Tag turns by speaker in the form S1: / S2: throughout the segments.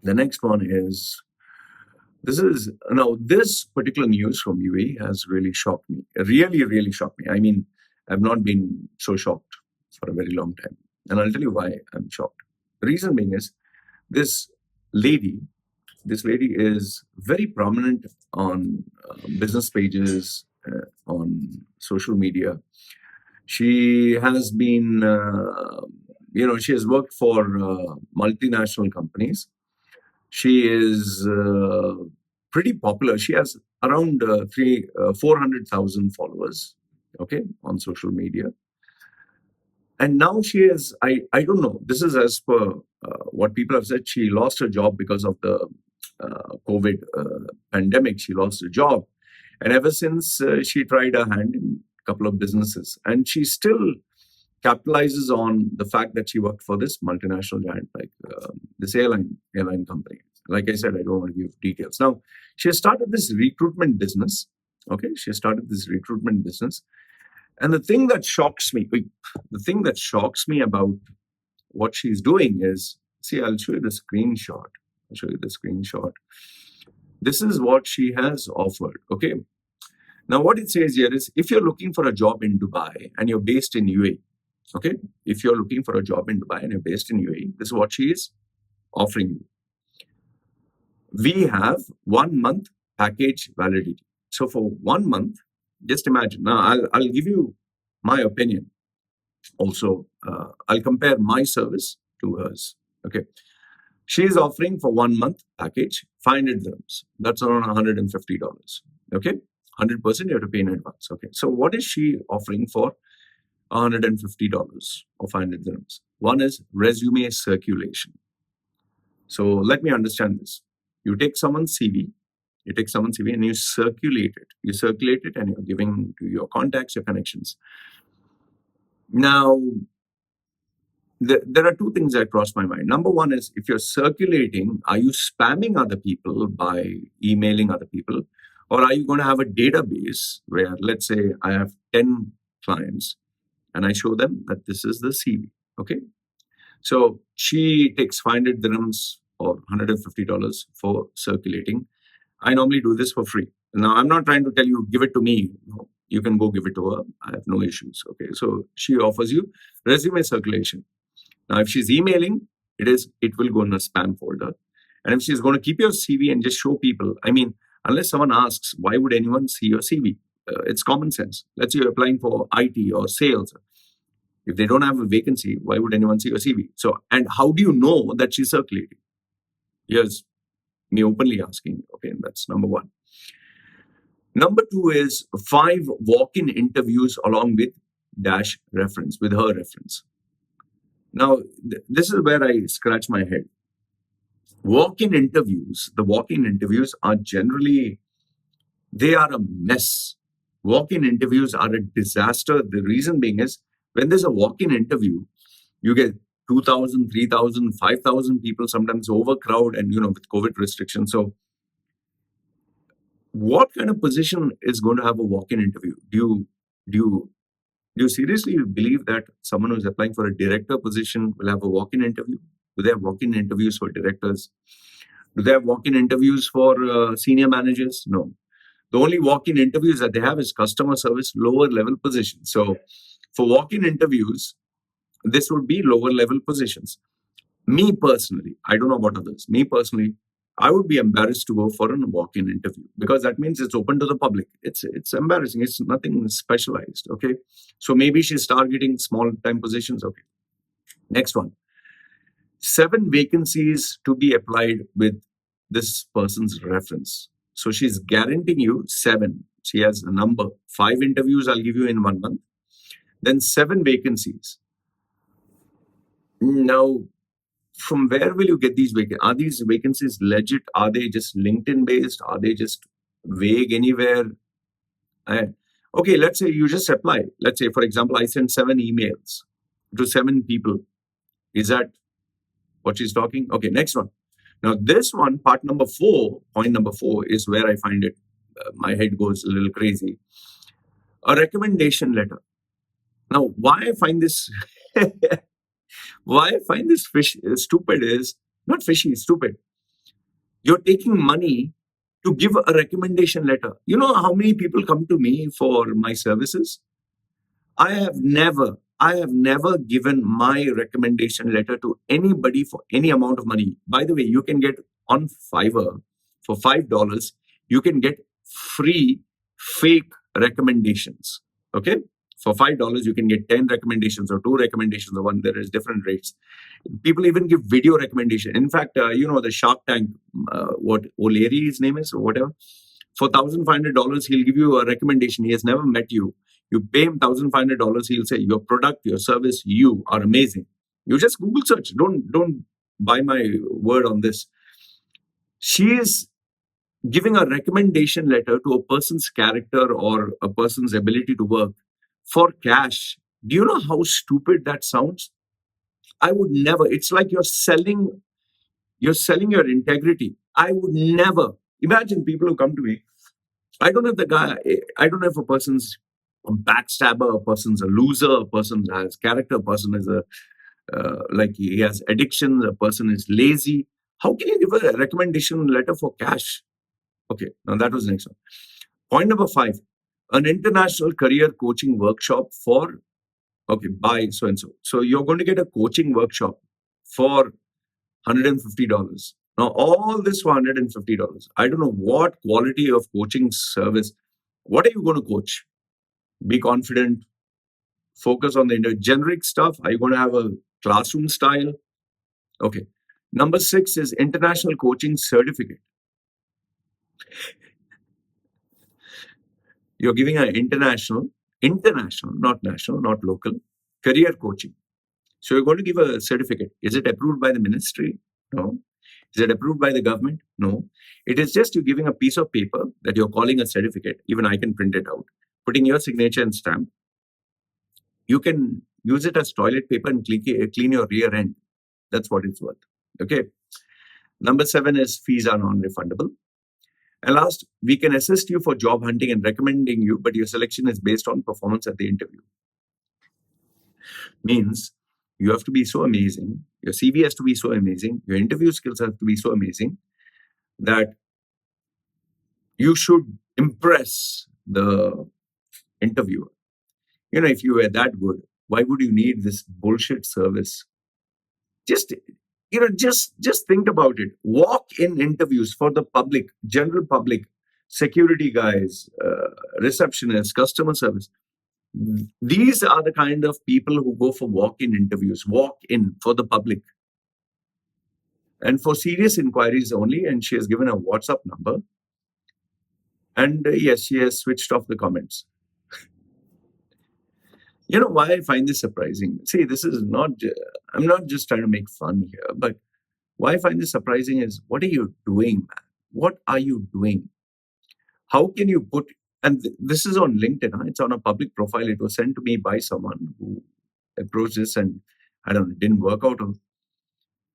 S1: The next one is this particular news from UAE has really shocked me. Really, really shocked me. I mean, I've not been so shocked for a very long time. And I'll tell you why I'm shocked. The reason being is this lady, this lady is very prominent on business pages, on social media. She has been, she has worked for multinational companies. She is pretty popular. She has around 400,000 followers, okay, on social media. And now she is, I don't know, this is as per what people have said, she lost her job because of the COVID pandemic. She lost her job. And ever since, she tried her hand in a couple of businesses. And she still capitalizes on the fact that she worked for this multinational giant, like this airline company. Like I said, I don't want to give details. Now, she has started this recruitment business. Okay, she has started this recruitment business. And the thing that shocks me about what she's doing is, see, I'll show you the screenshot. This is what she has offered. Okay. Now, what it says here is, if you're looking for a job in Dubai and you're based in UAE, okay, if you're looking for a job in Dubai and you're based in UAE, this is what she is offering you. We have 1 month package validity. So for 1 month, just imagine. Now, I'll give you my opinion. Also, I'll compare my service to hers. Okay. She's offering for 1 month package, 500 dirhams. That's around $150. Okay. 100% you have to pay in advance. Okay. So what is she offering for $150 or 500 dirhams? One is resume circulation. So let me understand this. You take someone's CV, and you circulate it. You circulate it and you're giving to your contacts, your connections. Now, there are two things that cross my mind. Number one is, if you're circulating, are you spamming other people by emailing other people? Or are you going to have a database where, let's say, I have 10 clients and I show them that this is the CV? Okay. So she takes 500 dirhams or $150 for circulating. I normally do this for free. Now, I'm not trying to tell you, give it to me. No, you can go give it to her. I have no issues. Okay. So she offers you resume circulation. Now, if she's emailing, it will go in a spam folder. And if she's going to keep your CV and just show people, I mean, unless someone asks, why would anyone see your CV? It's common sense. Let's say you're applying for IT or sales. If they don't have a vacancy, why would anyone see your CV? So, and how do you know that she's circulating? Here's me openly asking. Okay, that's number one. Number two is 5 walk-in interviews along with dash reference, with her reference. Now, this is where I scratch my head. The walk-in interviews are generally, they are a mess. Walk-in interviews are a disaster. The reason being is, when there's a walk-in interview, you get 2,000, 3,000, 5,000 people, sometimes overcrowd, and with COVID restrictions. So what kind of position is going to have a walk-in interview? Do you seriously believe that someone who's applying for a director position will have a walk-in interview? Do they have walk-in interviews for directors? Do they have walk-in interviews for senior managers? No. The only walk-in interviews that they have is customer service, lower level positions. So for walk-in interviews, this would be lower level positions. Me personally, I don't know about others. Me personally, I would be embarrassed to go for a walk-in interview, because that means it's open to the public. It's embarrassing. It's nothing specialized. Okay. So maybe she's targeting small time positions. Okay. Next one. 7 vacancies to be applied with this person's reference. So she's guaranteeing you 7. She has a number. 5 interviews I'll give you in 1 month. Then 7 vacancies. Now, from where will you get these vacancies? Are these vacancies legit? Are they just LinkedIn based? Are they just vague anywhere? Okay, let's say you just apply. Let's say, for example, I send 7 emails to 7 people. Is that what she's talking? Okay, next one. Now, this one, point number 4 is where I find it, my head goes a little crazy. A recommendation letter. Now, why I find this stupid is, not fishy, stupid. You're taking money to give a recommendation letter. You know how many people come to me for my services? I have never given my recommendation letter to anybody for any amount of money. By the way, you can get on Fiverr for $5, you can get free fake recommendations. Okay? For $5, you can get 10 recommendations or 2 recommendations or one. There is different rates. People even give video recommendation. In fact, the Shark Tank, what O'Leary, his name is, or whatever, for $1,500, he'll give you a recommendation. He has never met you. You pay him $1,500, he'll say your product, your service, you are amazing. You just Google search. Don't buy my word on this. She is giving a recommendation letter to a person's character or a person's ability to work for cash. Do you know how stupid that sounds? I would never. It's like you're selling your integrity. I would never imagine people who come to me. I don't know if a person's a backstabber, a person's a loser, a person has character, a person is like he has addictions, a person is lazy. How can you give a recommendation letter for cash? Okay, now that was the next one. Point number 5, an international career coaching workshop for, okay, by so and so. So you're going to get a coaching workshop for $150. Now, all this for $150. I don't know what quality of coaching service. What are you going to coach? Be confident, focus on the generic stuff. Are you going to have a classroom style? Okay. Number 6 is international coaching certificate. You're giving an international, not national, not local, career coaching. So you're going to give a certificate. Is it approved by the ministry? No. Is it approved by the government? No. It is just you giving a piece of paper that you're calling a certificate. Even I can print it out, putting your signature and stamp. You can use it as toilet paper and clean your rear end. That's what it's worth. Okay. Number 7 is fees are non-refundable. And last, we can assist you for job hunting and recommending you, but your selection is based on performance at the interview. Means you have to be so amazing. Your CV has to be so amazing. Your interview skills have to be so amazing that you should impress the interviewer. If you were that good, why would you need this bullshit service? Just think about it. Walk-in interviews for the public, general public, security guys, receptionists, customer service. These are the kind of people who go for walk-in interviews, walk-in for the public. And for serious inquiries only, and she has given a WhatsApp number. And yes, she has switched off the comments. Why I find this surprising? See, this is not, I'm not just trying to make fun here, but why I find this surprising is, what are you doing, man? What are you doing? How can you put, and this is on LinkedIn, huh? It's on a public profile. It was sent to me by someone who approached this and I don't know, it didn't work out.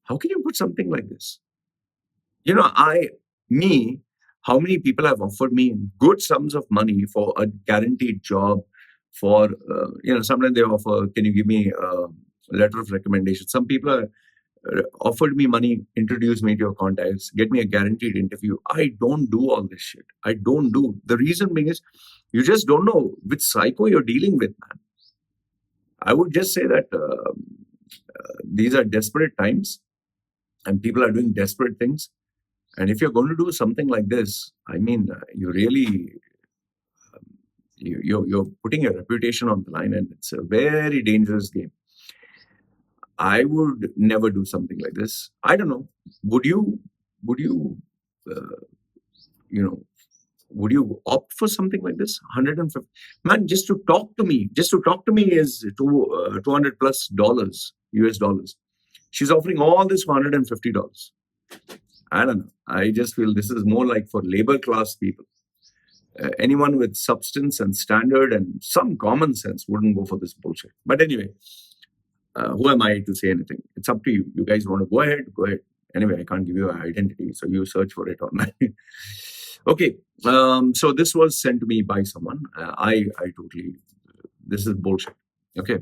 S1: How can you put something like this? How many people have offered me good sums of money for a guaranteed job for, sometimes they offer, can you give me a letter of recommendation? Some people are offered me money, introduce me to your contacts, get me a guaranteed interview. I don't do all this shit. I don't do. The reason being is you just don't know which psycho you're dealing with, man. I would just say that these are desperate times and people are doing desperate things. And if you're going to do something like this, I mean, you really, you're putting your reputation on the line, and it's a very dangerous game. I would never do something like this. I don't know. Would you, would you opt for something like this? 150, man, just to talk to me is $200 plus US dollars. She's offering all this for $150. I don't know. I just feel this is more like for labor class people. Anyone with substance and standard and some common sense wouldn't go for this bullshit. But anyway, who am I to say anything? It's up to you. You guys want to go ahead? Go ahead. Anyway, I can't give you an identity, so you search for it online. Okay. So this was sent to me by someone. I totally, this is bullshit. Okay.